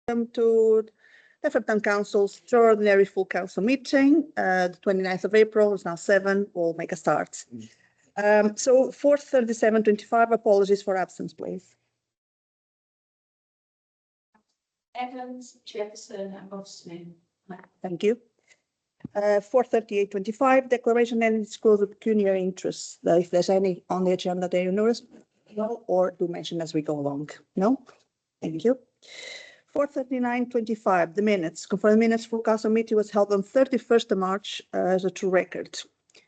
Welcome to Thetford Town Council's extraordinary full council meeting. The 29th of April is now 7. We'll make a start. So 4:37:25. Apologies for absence, please. Evans, Jefferson, and Boston. Thank you. 4:38:25. Declaration and disclosure of pecuniary interests. If there's any on the agenda that you notice, no, or do mention as we go along. No? Thank you. 4:39:25. The minutes. Confirm minutes for council meeting was held on 31st of March as a true record.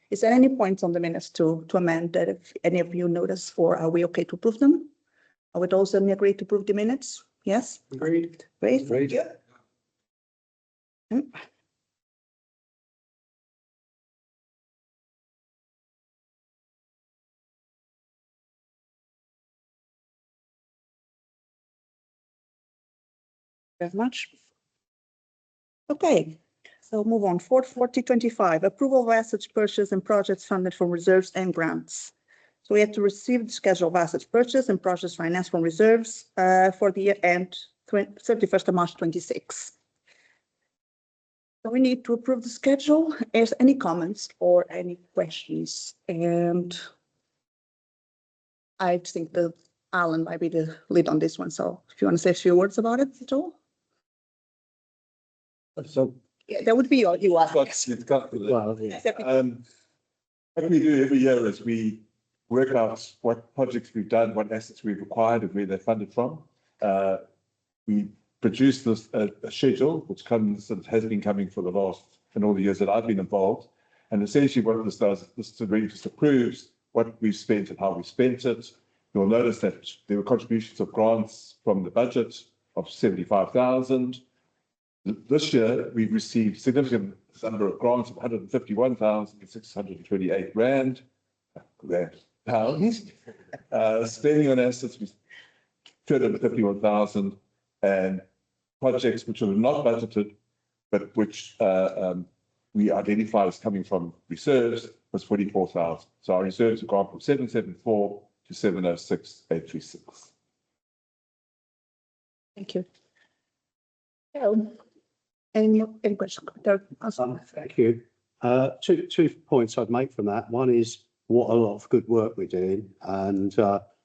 Is there any points on the minutes to amend that if any of you notice, or are we okay to approve them? I would also agree to approve the minutes. Yes? Agreed. Great. Thank you. Very much. Okay, so move on. 4:40:25. Approval of assets purchase and projects funded from reserves and grants. So we have to receive the schedule of assets purchase and projects financed from reserves for the year end 31st of March 26. So we need to approve the schedule. Is any comments or any questions? And I think that Alan might be the lead on this one. So if you want to say a few words about it at all. So, Yeah, that would be all you are. well, yeah. What we do every year is we work out what projects we've done, what assets we've acquired, and where they're funded from. We produce this a schedule, which has been coming for the last, in all the years that I've been involved. And essentially what this does, this really just approves what we've spent and how we spent it. You'll notice that there were contributions of grants from the budget of 75,000. This year, we've received significant number of grants of 151,628 pounds. Spending on assets was 251,000, and projects which are not budgeted, but which we identify as coming from reserves was 44,000. So our reserves have gone from 774 to 706,836. Thank you. Any questions? Thank you. Two points I'd make from that. One is what a lot of good work we're doing and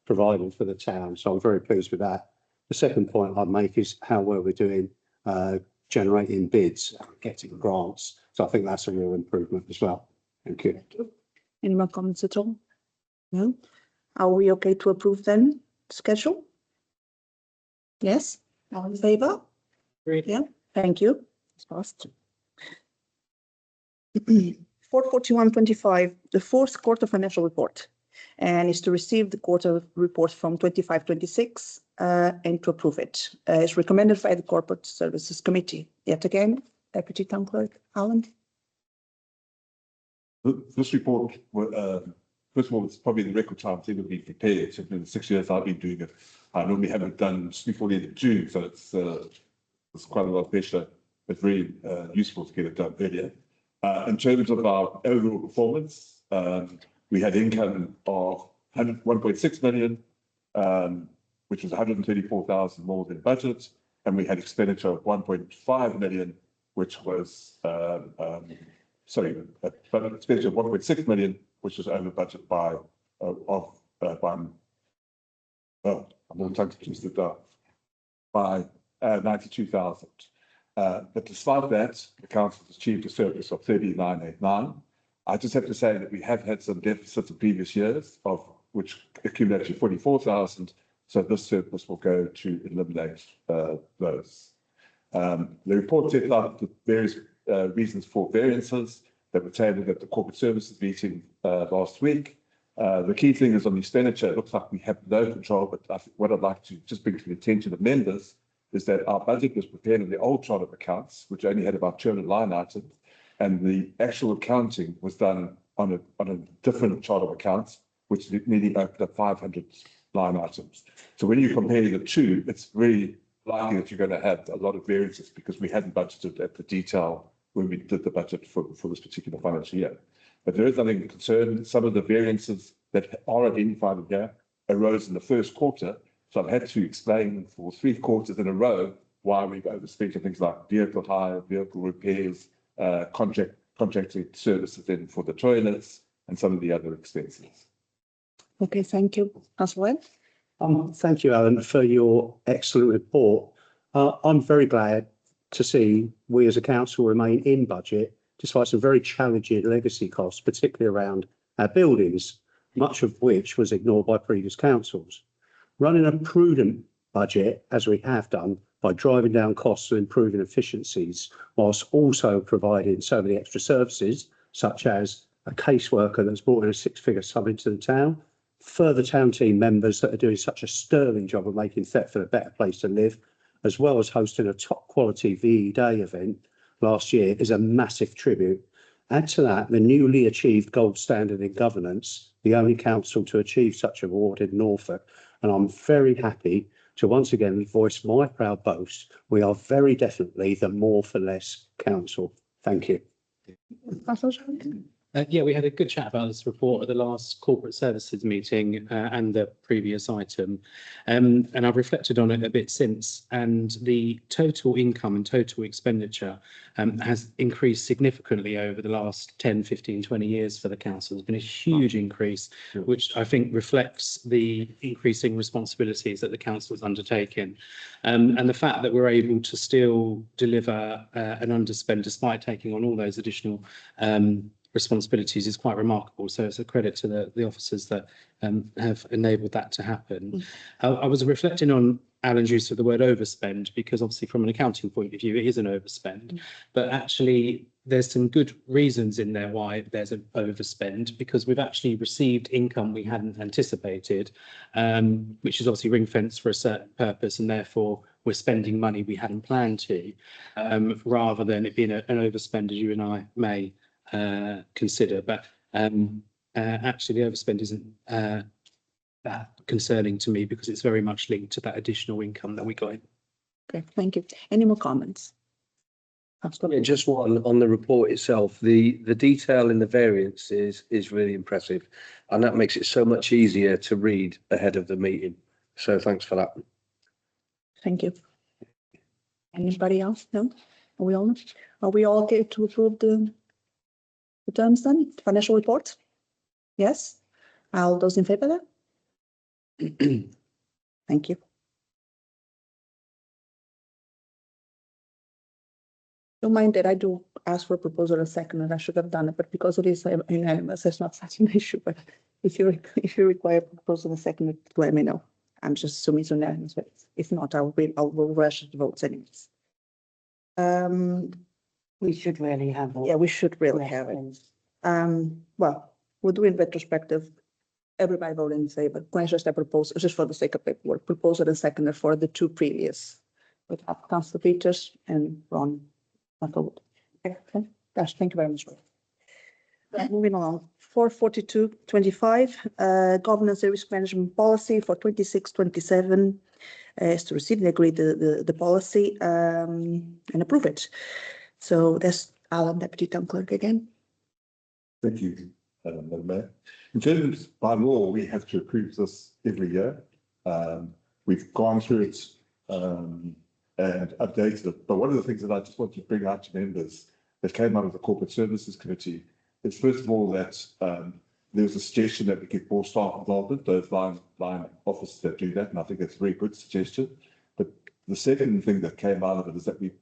providing for the town. So I'm very pleased with that. The second point I'd make is how well we're doing generating bids, getting grants. So I think that's a real improvement as well. Thank you. Thank you. Any more comments at all? No? Are we okay to approve then schedule? Yes? All in favor? Agreed. Yeah, thank you. It's passed. 4:41:25, the fourth quarter financial report, and is to receive the quarter report from 25/26 and to approve it. It's recommended by the Corporate Services Committee. Yet again, Deputy Town Clerk Alan. This report, first of all, it's probably the record time to ever be prepared. So in the 6 years I've been doing it, I normally have it done just before the end of June. So it's quite a lot of pressure, but very useful to get it done earlier. In terms of our overall performance, we had income of 1.6 million, which was 134,000 more than budget, and we had expenditure of 1.5 million, which was expenditure of 1.6 million, which was over budget by I'm all tongue twisted by 92,000. But despite that, the council has achieved a surplus of 3989. I just have to say that we have had some deficits in previous years, of which accumulated to 44,000. So this surplus will go to eliminate those. The report sets out the various reasons for variances that were tabled at the corporate services meeting last week. The key thing is on the expenditure. It looks like we have no control, but what I'd like to just bring to the attention of members is that our budget was prepared in the old chart of accounts, which only had about 200 line items, and the actual accounting was done on a different chart of accounts, which nearly opened up 500 line items. So when you compare the two, it's very likely that you're going to have a lot of variances because we hadn't budgeted at the detail when we did the budget for this particular financial year. But there is nothing concerned. Some of the variances that are identified here arose in the first quarter. So I've had to explain for 3 quarters in a row why we've overspent on things like vehicle hire, vehicle repairs, contracted services in for the toilets and some of the other expenses. Okay, thank you. Councillor Webb? Thank you, Alan, for your excellent report. I'm very glad to see we as a council remain in budget despite some very challenging legacy costs, particularly around our buildings, much of which was ignored by previous councils. Running a prudent budget, as we have done, by driving down costs and improving efficiencies, whilst also providing so many extra services, such as a caseworker that's brought in a six-figure sum into the town, further town team members that are doing such a sterling job of making Thetford a better place to live, as well as hosting a top quality VE Day event last year, is a massive tribute. Add to that the newly achieved gold standard in governance, the only council to achieve such an award in Norfolk, and I'm very happy to once again voice my proud boast. We are very definitely the more for less council. Thank you. Councillor Jones? Yeah, we had a good chat about this report at the last corporate services meeting and the previous item. And I've reflected on it a bit since, and the total income and total expenditure has increased significantly over the last 10, 15, 20 years for the council. There's been a huge increase, which I think reflects the increasing responsibilities that the council has undertaken. And the fact that we're able to still deliver an underspend despite taking on all those additional responsibilities is quite remarkable. So it's a credit to the officers that have enabled that to happen. I was reflecting on Alan's use of the word overspend, because obviously from an accounting point of view, it is an overspend, but actually there's some good reasons in there why there's an overspend, because we've actually received income we hadn't anticipated, which is obviously ring fenced for a certain purpose, and therefore we're spending money we hadn't planned to, rather than it being an overspend, as you and I may consider. But actually the overspend isn't that concerning to me, because it's very much linked to that additional income that we got in. Okay, thank you. Any more comments? Yeah, just one on the report itself. The detail in the variance is really impressive, and that makes it so much easier to read ahead of the meeting. So thanks for that. Thank you. Anybody else? No? Are we all okay to approve the terms then? Financial report? Yes? All those in favor then? Thank you. Don't mind that I do ask for a proposal and second, and I should have done it, but because it is unanimous, it's not such an issue. But if you require a proposal and second, let me know. I'm just assuming it's unanimous, but if not, I will rush the votes anyways. We should really have it. Yeah, we should really have it. Well, we'll do in retrospective. Everybody voted in favor. Can I just propose, just for the sake of paperwork, proposal and second for the two previous, with Councillor Peters and Ron. Okay, gosh, thank you very much. Moving along, 442-25, governance and risk management policy for 26-27 is to receive and agree the policy and approve it. So that's Alan, Deputy Town Clerk again. Thank you, Madam Mayor. In terms by law, we have to approve this every year. We've gone through it and updated it. But one of the things that I just want to bring out to members that came out of the Corporate Services Committee is, first of all, that there was a suggestion that we get more staff involvement, those line officers that do that, and I think that's a very good suggestion. But the second thing that came out of it is that we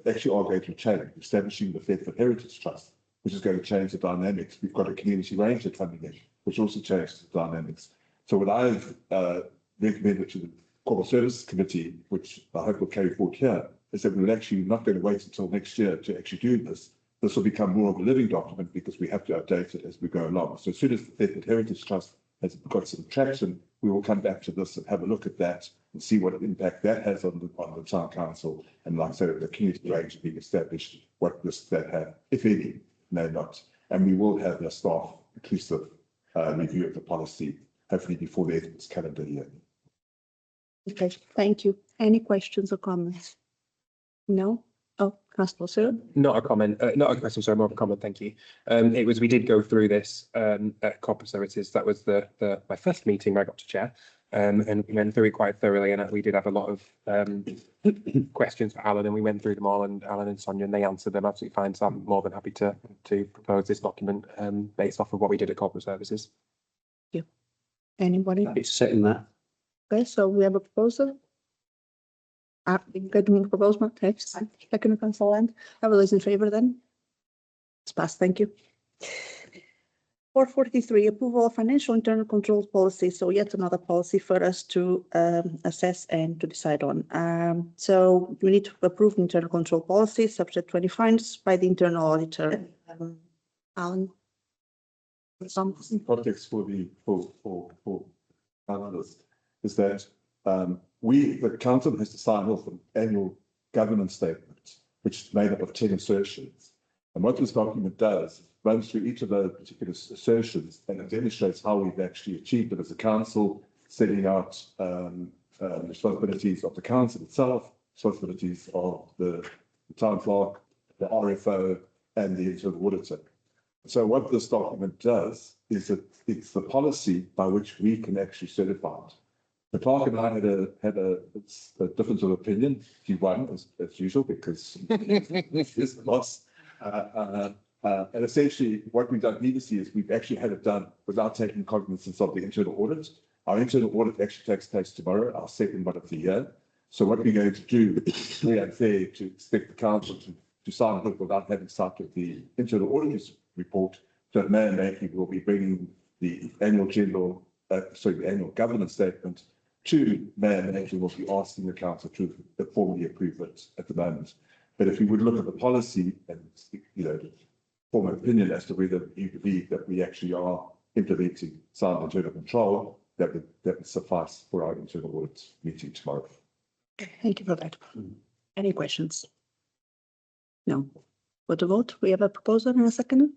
actually are going to change, establishing the Thetford Heritage Trust, which is going to change the dynamics. We've got a community ranger coming in, which also changes the dynamics. So what I've recommended to the Corporate Services Committee, which I hope will carry forward here, is that we're actually not going to wait until next year to actually do this. This will become more of a living document because we have to update it as we go along. So as soon as the Thetford Heritage Trust has got some traction, we will come back to this and have a look at that and see what impact that has on the town council. And like I said, the community range being established, what risks that have, if any, may not. And we will have a staff inclusive review of the policy, hopefully before the end of this calendar year. Okay, thank you. Any questions or comments? No? Oh, Councillor Sir. Not a comment, not a question, sorry, more of a comment, thank you. We did go through this at Corporate Services. That was my first meeting where I got to chair. and we went through it quite thoroughly, and we did have a lot of questions for Alan, and we went through them all, and Alan and Sonia, and they answered them absolutely fine. So I'm more than happy to propose this document based off of what we did at Corporate Services. Anybody? It's setting that. Okay, so we have a proposal. Good proposal, okay, second council land. Have all those in favor then? It's passed, thank you. 443, approval of financial internal control policy. So yet another policy for us to assess and to decide on. So we need to approve internal control policy subject to any findings by the internal auditor. Alan? Some Context for the, for analysts is that the council has to sign off an annual governance statement, which is made up of 10 assertions. And what this document does, is runs through each of those particular assertions and it demonstrates how we've actually achieved it as a council, setting out responsibilities of the council itself, responsibilities of the town clerk, the RFO, and the internal auditor. So what this document does is that it's the policy by which we can actually certify it. The clerk and I had a difference of opinion. He won as usual because he's the boss. And essentially, what we don't need to see is we've actually had it done without taking cognizance of the internal audit. Our internal audit actually takes place tomorrow, our second one of the year. So what we're going to do is very unfair to expect the council to sign it without having sight of the internal auditor's report. So Mayor Mackey will be bringing the annual the annual governance statement to Mayor Mackey, will be asking the council to formally approve it at the moment. But if you would look at the policy and, form an opinion as to whether you believe that we actually are implementing sound internal control, that would suffice for our internal audit meeting tomorrow. Thank you for that. Any questions? No. For the vote, we have a proposal and a second.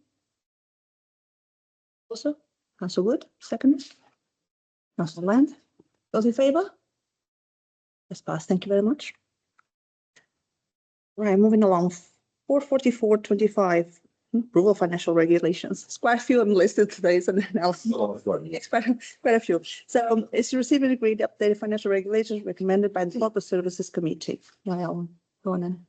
Also, Council Wood, second. Council Land, those in favour? That's passed. Thank you very much. Right, moving along. 444/25. Approval of financial regulations. It's quite a few on listed today, so it's quite a few. So it's received and agreed updated financial regulations recommended by the Corporate Services Committee. Go on then.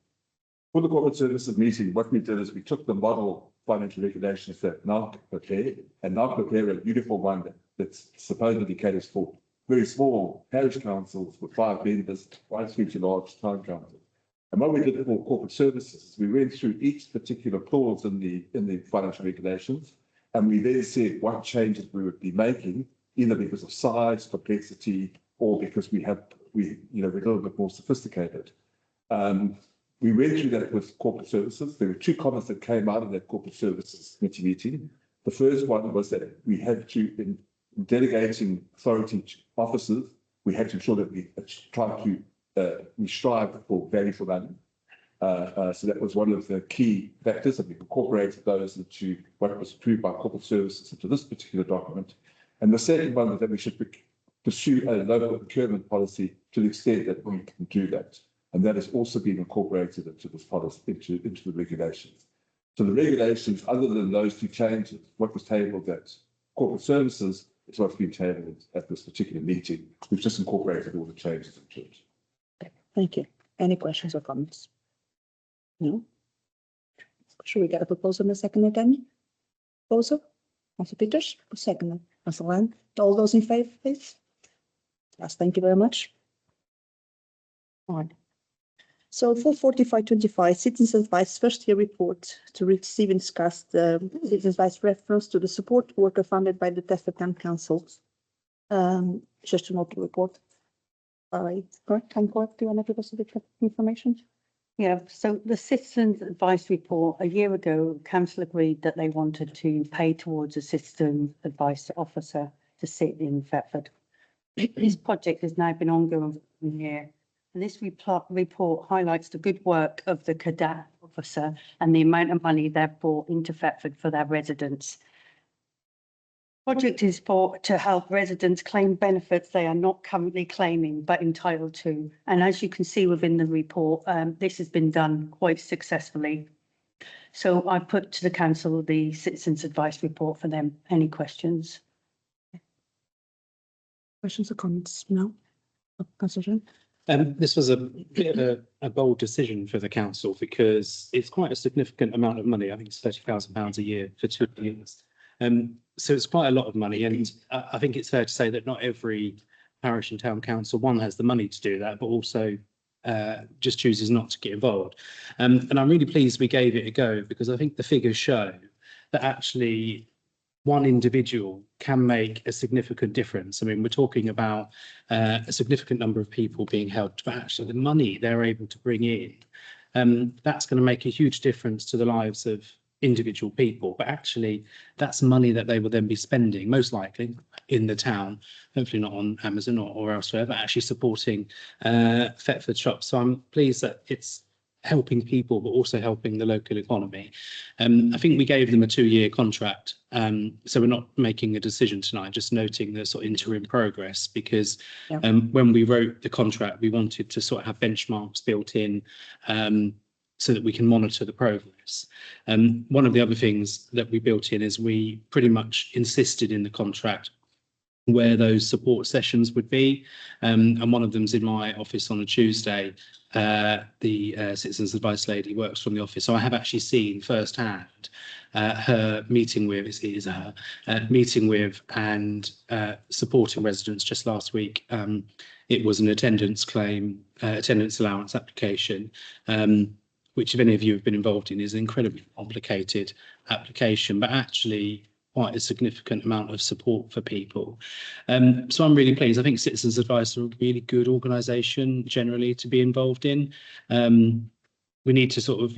For the Corporate Services meeting, what we did is we took the model financial regulations that now prepare a uniform one that's supposedly caters for very small parish councils with 5 members, one to large town councils. And what we did for corporate services is we went through each particular clause in the financial regulations, and we then said what changes we would be making, either because of size, complexity, or because we're a little bit more sophisticated. We went through that with corporate services. There were 2 comments that came out of that corporate services committee meeting. The first one was that we had to, in delegating authority to officers, we had to ensure that we try to we strive for value for money. So that was one of the key factors, and we incorporated those into what was approved by corporate services into this particular document. And the second one was that we should pursue a local procurement policy to the extent that we can do that. And that has also been incorporated into this policy, into the regulations. So the regulations, other than those 2 changes, what was tabled at corporate services is what's been tabled at this particular meeting. We've just incorporated all the changes into it. Thank you. Any questions or comments? No? Should we get a proposal in a second again? Proposal? Councillor Peters, second. Councillor Land, all those in favour, please? Yes, thank you very much. All right. So 445/25, Citizens Advice first year report to receive and discuss the Citizens Advice reference to the support worker funded by the Thetford Town Council. Just to note the report. All right, correct. Time correct. Do you want to give us a bit of information? Yeah, so the Citizens Advice Report, a year ago, council agreed that they wanted to pay towards a citizen advice officer to sit in Thetford. This project has now been ongoing for a year, and this report highlights the good work of the cadet officer and the amount of money they've brought into Thetford for their residents. Project is to help residents claim benefits they are not currently claiming but entitled to. And as you can see within the report, this has been done quite successfully. So I put to the council the Citizens Advice Report for them. Any questions? questions or comments? No? Councillor This was a bit of a bold decision for the council because it's quite a significant amount of money. I think it's £30,000 a year for 2 years. So it's quite a lot of money, and I think it's fair to say that not every parish and town council, one, has the money to do that, but also just chooses not to get involved. And I'm really pleased we gave it a go because I think the figures show that actually one individual can make a significant difference. I mean, we're talking about a significant number of people being helped, but actually the money they're able to bring in, that's going to make a huge difference to the lives of individual people. But actually, that's money that they will then be spending, most likely in the town, hopefully not on Amazon or elsewhere, but actually supporting Thetford shops. So I'm pleased that it's helping people, but also helping the local economy. I think we gave them a 2-year contract. So we're not making a decision tonight, just noting the sort of interim progress, because when we wrote the contract, we wanted to sort of have benchmarks built in so that we can monitor the progress. One of the other things that we built in is we pretty much insisted in the contract where those support sessions would be. And one of them's in my office on a Tuesday. The Citizens Advice lady works from the office. So I have actually seen firsthand her meeting with, meeting with and supporting residents just last week. It was an attendance claim, attendance allowance application, which if any of you have been involved in is an incredibly complicated application, but actually quite a significant amount of support for people. So I'm really pleased. I think Citizens Advice are a really good organisation generally to be involved in. We need to sort of,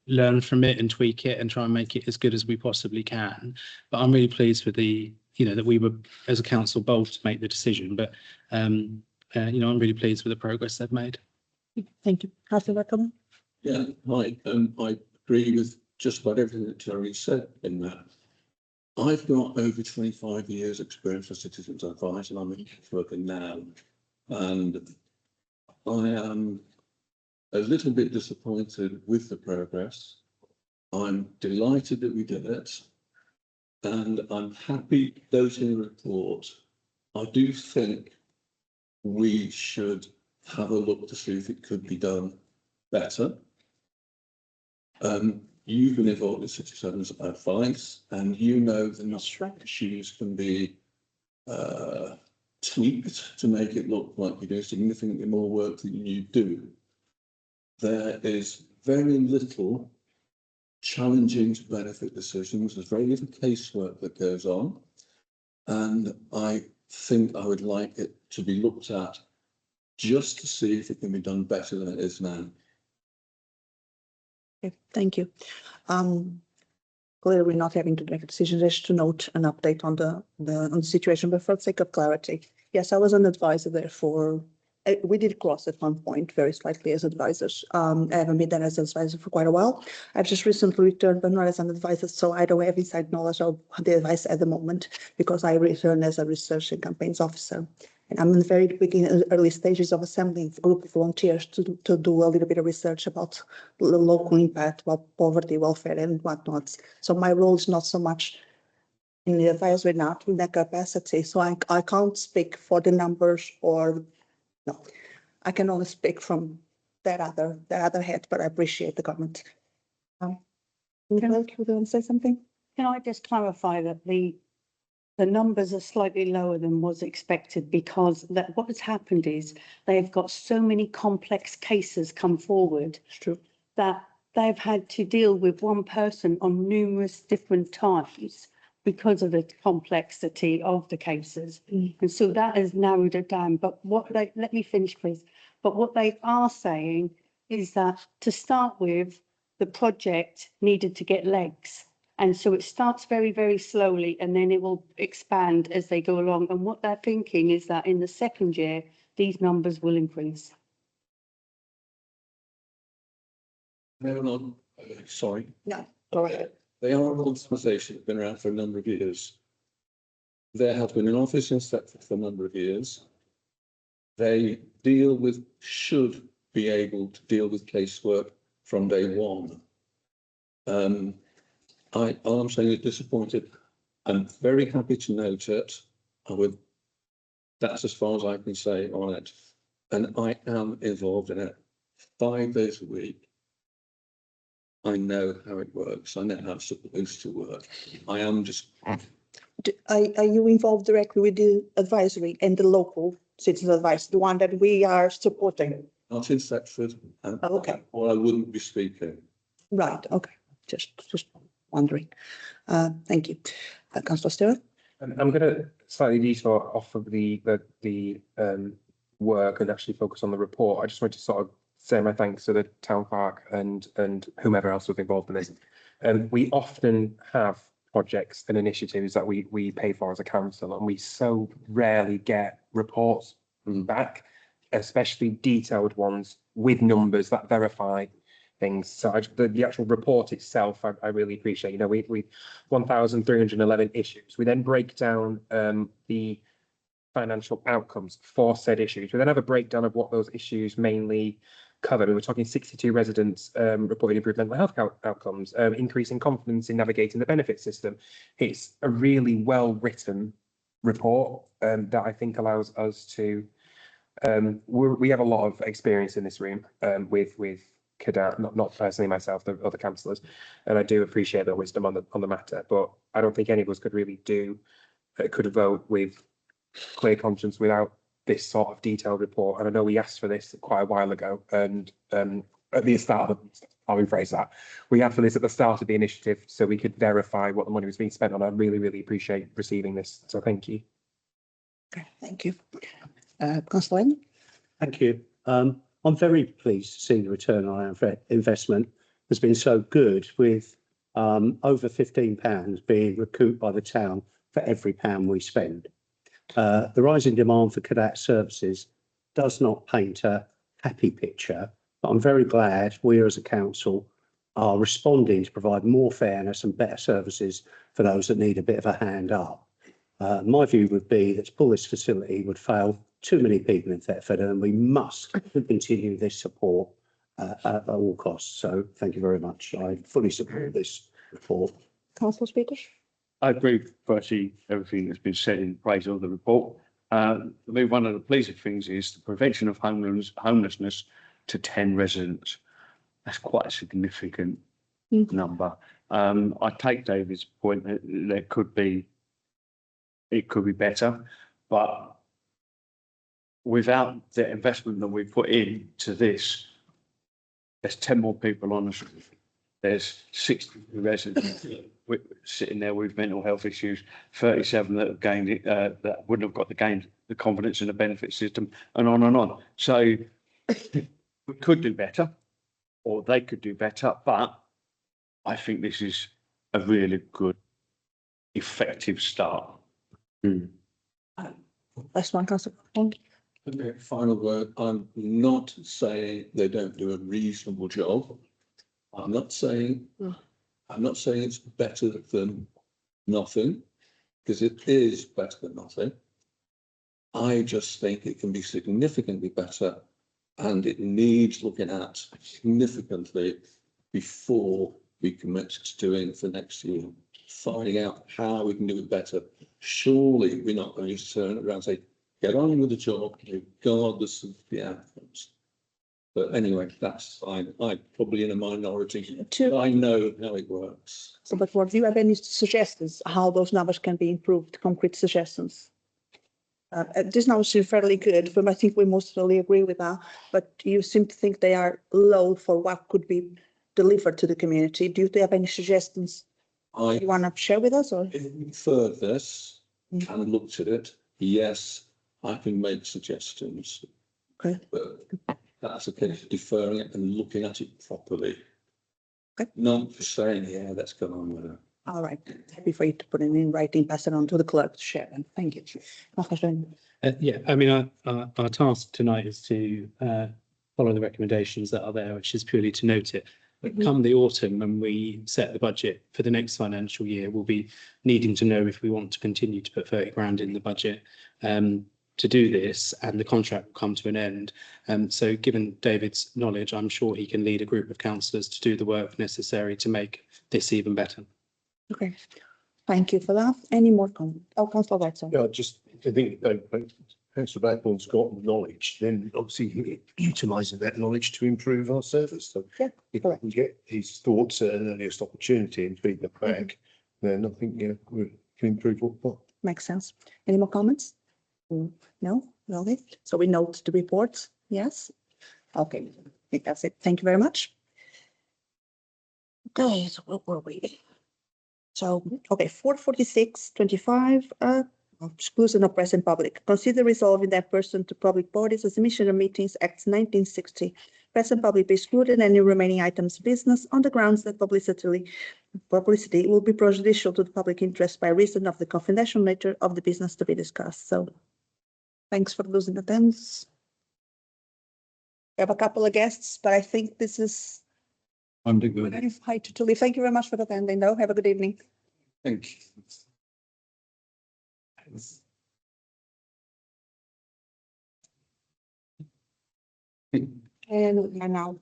learn from it and tweak it and try and make it as good as we possibly can. But I'm really pleased with that we were, as a council, bold to make the decision. But, I'm really pleased with the progress they've made. Thank you. Councillor Rackham? Yeah, I agree with just about everything that Terry said in that. I've got over 25 years experience as Citizens Advice, and I'm a worker now. And I am a little bit disappointed with the progress. I'm delighted that we did it. And I'm happy noting the report. I do think we should have a look to see if it could be done better. You've been involved in Citizens Advice, and the issues can be tweaked to make it look like you do significantly more work than you do. There is very little challenging to benefit decisions. There's very little casework that goes on, and I think I would like it to be looked at just to see if it can be done better than it is now. Okay, thank you. Clearly, we're not having to make a decision, just to note an update on the situation, but for the sake of clarity, yes, I was an advisor there we did cross at one point very slightly as advisors. I haven't been there as an advisor for quite a while. I've just recently returned, but not as an advisor, so I don't have inside knowledge of the advice at the moment because I returned as a research and campaigns officer. And I'm in the very beginning, early stages of assembling a group of volunteers to do a little bit of research about the local impact, about poverty, welfare, and whatnot. So my role is not so much in the advisory, not in that capacity. So I can't speak for the numbers no. I can only speak from that other head, but I appreciate the comment. Would you like to say something? Can I just clarify that the numbers are slightly lower than was expected because what has happened is they've got so many complex cases come forward that they've had to deal with one person on numerous different times because of the complexity of the cases. And so that has narrowed it down. But let me finish, please. But what they are saying is that to start with, the project needed to get legs. And so it starts very, very slowly, and then it will expand as they go along. And what they're thinking is that in the second year, these numbers will increase. Sorry. No, go ahead. They are an organisation that's been around for a number of years. There has been an office in Thetford for a number of years. They should be able to deal with casework from day one. All I'm saying is disappointed. I'm very happy to note it. I would That's as far as I can say on it. And I am involved in it 5 days a week. I know how it works. I know how it's supposed to work. I am just, Are you involved directly with the advisory and the local citizens advice, the one that we are supporting? not in Thetford, and Okay. or I wouldn't be speaking. Right, okay, just wondering. Thank you. Councillor Stewart? I'm going to slightly detour off of the work and actually focus on the report. I just want to sort of say my thanks to the town clerk and whomever else was involved in this. We often have projects and initiatives that we pay for as a council, and we so rarely get reports back, especially detailed ones with numbers that verify things. So the actual report itself, I really appreciate. You know, we 1,311 issues. We then break down the financial outcomes for said issues. We then have a breakdown of what those issues mainly cover. We were talking 62 residents reported improved mental health outcomes, increasing confidence in navigating the benefit system. It's a really well written report that I think allows us to. We have a lot of experience in this room with Cadet, not personally myself, the other councillors, and I do appreciate their wisdom on the matter. But I don't think any of us could really could vote with clear conscience without this sort of detailed report. And I know we asked for this quite a while ago, and at the start of I'll rephrase that. We asked for this at the start of the initiative so we could verify what the money was being spent on. I really appreciate receiving this. So thank you. Okay, thank you. Councillor Wayne? Thank you. I'm very pleased to see the return on our investment has been so good, with over £15 being recouped by the town for every pound we spend. The rising demand for cadet services does not paint a happy picture, but I'm very glad we as a council are responding to provide more fairness and better services for those that need a bit of a hand up. My view would be that to pull this facility would fail too many people in Thetford, and we must continue this support at all costs. So thank you very much. I fully support this report. Councillor Speakers? I agree with virtually everything that's been said in praise of the report. For me, one of the pleasing things is the prevention of homelessness to 10 residents. That's quite a significant number. I take David's point that it could be better, but without the investment that we put into this, there's 10 more people on the street. There's 60 residents sitting there with mental health issues, 37 that have gained it, that wouldn't have got the confidence in the benefit system, and on and on. So we could do better, or they could do better, but I think this is a really good, effective start. Last one, Councillor. Okay, final word. I'm not saying they don't do a reasonable job. I'm not saying it's better than nothing, because it is better than nothing. I just think it can be significantly better, and it needs looking at significantly before we commit to doing it for next year, finding out how we can do it better. Surely we're not going to turn around and say, get on with the job regardless of the outcomes. But anyway, that's fine. I'm probably in a minority. I know how it works. So, but do you have any suggestions how those numbers can be improved, concrete suggestions? This number seems fairly good, but I think we mostly agree with that. But you seem to think they are low for what could be delivered to the community. Do you have any suggestions you want to share with us? Or If we referred this and looked at it, yes, I can make suggestions. Okay. But that's a case of deferring it and looking at it properly. Okay. Not just saying, yeah, let's go on with it. all right, happy for you to put it in writing, pass it on to the clerk to share. And thank you. Yeah, I mean, our task tonight is to follow the recommendations that are there, which is purely to note it. But come the autumn, when we set the budget for the next financial year, we'll be needing to know if we want to continue to put 30 grand in the budget to do this, and the contract will come to an end. So given David's knowledge, I'm sure he can lead a group of councillors to do the work necessary to make this even better. Okay, thank you for that. Any more comments? Oh, Councillor White, sorry. Yeah, just I think Councillor Blackbourne's got knowledge, then obviously utilising that knowledge to improve our service. So Yeah, if we correct. can get his thoughts at an earliest opportunity and feed them back, then I think, yeah, we can improve what we've got. Makes sense. Any more comments? No? Okay. So we note the reports. Yes? Okay. I think that's it. Thank you very much. Okay, so where were we? So, okay, 446/25, exclusion of press and public. Consider resolving that person to public bodies as emission of meetings Act 1960. Press and public be excluded any remaining items of business on the grounds that publicity will be prejudicial to the public interest by reason of the confidential nature of the business to be discussed. So thanks for losing attendance. We have a couple of guests, but I think this is. I'm doing Hi to leave. Thank you very much for attending though. Have a good evening. Thank you. And we are now.